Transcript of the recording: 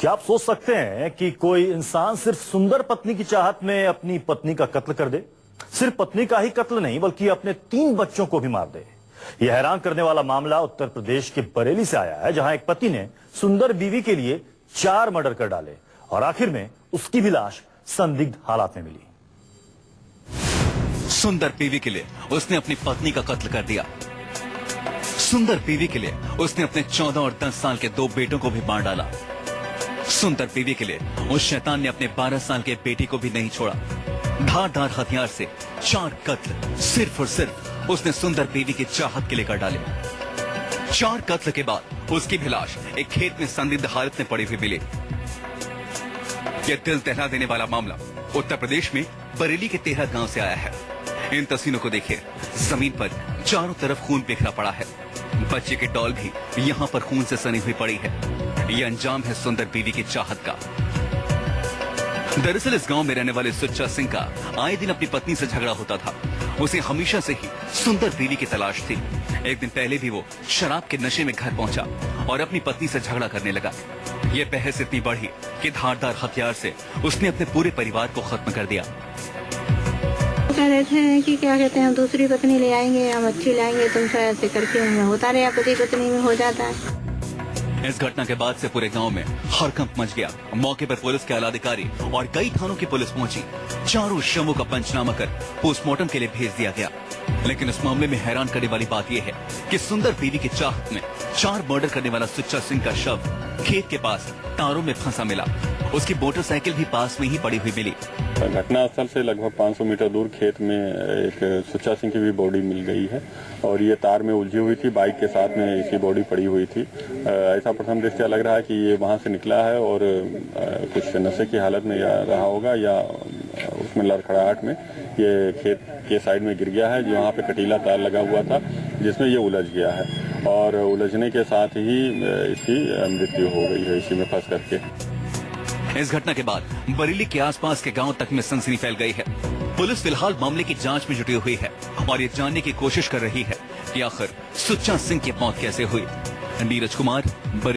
क्या आप सोच सकते हैं कि कोई इंसान सिर्फ सुंदर पत्नी की चाहत में अपनी पत्नी का कत्ल कर दे? सिर्फ पत्नी का ही कत्ल नहीं बल्कि अपने 3 बच्चों को भी मार दे। यह हैरान करने वाला मामला उत्तर प्रदेश के बरेली से आया है, जहां एक पति ने सुंदर बीवी के लिए 4 मर्डर कर डाले और आखिर में उसकी भी लाश संदिग्ध हालात में मिली। सुंदर बीवी के लिए उसने अपनी पत्नी का कत्ल कर दिया। सुंदर बीवी के लिए उसने अपने 14 और 10 साल के 2 बेटों को भी मार डाला। सुंदर बीवी के लिए उस शैतान ने अपने 12 साल के बेटी को भी नहीं छोड़ा। धारदार हथियार से 4 कत्ल सिर्फ और सिर्फ उसने सुंदर बीवी की चाहत के लिए कर डाले। 4 कत्ल के बाद उसकी भी लाश एक खेत में संदिग्ध हालत में पड़ी हुई मिली। यह दिल दहला देने वाला मामला उत्तर प्रदेश में बरेली के 13 गांव से आया है। इन तस्वीरों को देखिए, जमीन पर चारों तरफ खून बिखरा पड़ा है। बच्चे की डॉल भी यहाँ पर खून से सनी हुई पड़ी है। यह अंजाम है सुंदर बीवी की चाहत का। दरअसल इस गांव में रहने वाले सुच्चा सिंह का आए दिन अपनी पत्नी से झगड़ा होता था। उसे हमेशा से ही सुंदर बीवी की तलाश थी। एक दिन पहले भी वो शराब के नशे में घर पहुंचा और अपनी पत्नी से झगड़ा करने लगा। ये बहस इतनी बढ़ी कि धारदार हथियार से उसने अपने पूरे परिवार को खत्म कर दिया। कह रहे थे कि क्या कहते हैं, दूसरी पत्नी ले आएंगे, हम अच्छी लाएंगे, तुमसे ऐसे करके होता रहा, पति पत्नी में हो जाता है। इस घटना के बाद से पूरे गांव में हड़कंप मच गया। मौके पर पुलिस के आला अधिकारी और कई थानों की पुलिस पहुंची। चारों शवों का पंचनामा कर पोस्टमार्टम के लिए भेज दिया गया। लेकिन इस मामले में हैरान करने वाली बात यह है कि सुंदर बीवी की चाहत में 4 मर्डर करने वाला सुच्चा सिंह का शव खेत के पास तारों में फंसा मिला। उसकी मोटरसाइकिल भी पास में ही पड़ी हुई मिली। घटना स्थल से लगभग 500 मीटर दूर खेत में एक सुच्चा सिंह की भी बॉडी मिल गई है और ये तार में उलझी हुई थी। बाइक के साथ में इसकी बॉडी पड़ी हुई थी। ऐसा प्रथम दृष्टया लग रहा है कि ये वहां से निकला है और कुछ नशे की हालत में या रहा होगा या उसमें लड़खड़ाहट में ये खेत के साइड में गिर गया है, जहाँ पे कटीला तार लगा हुआ था जिसमें ये उलझ गया है और उलझने के साथ ही इसकी मृत्यु हो गई है इसी में फंस करके। इस घटना के बाद बरेली के आसपास के गांव तक में सनसनी फैल गई है। पुलिस फिलहाल मामले की जांच में जुटी हुई है और ये जानने की कोशिश कर रही है कि आखिर सुच्चा सिंह की मौत कैसे हुई। नीरज कुमार।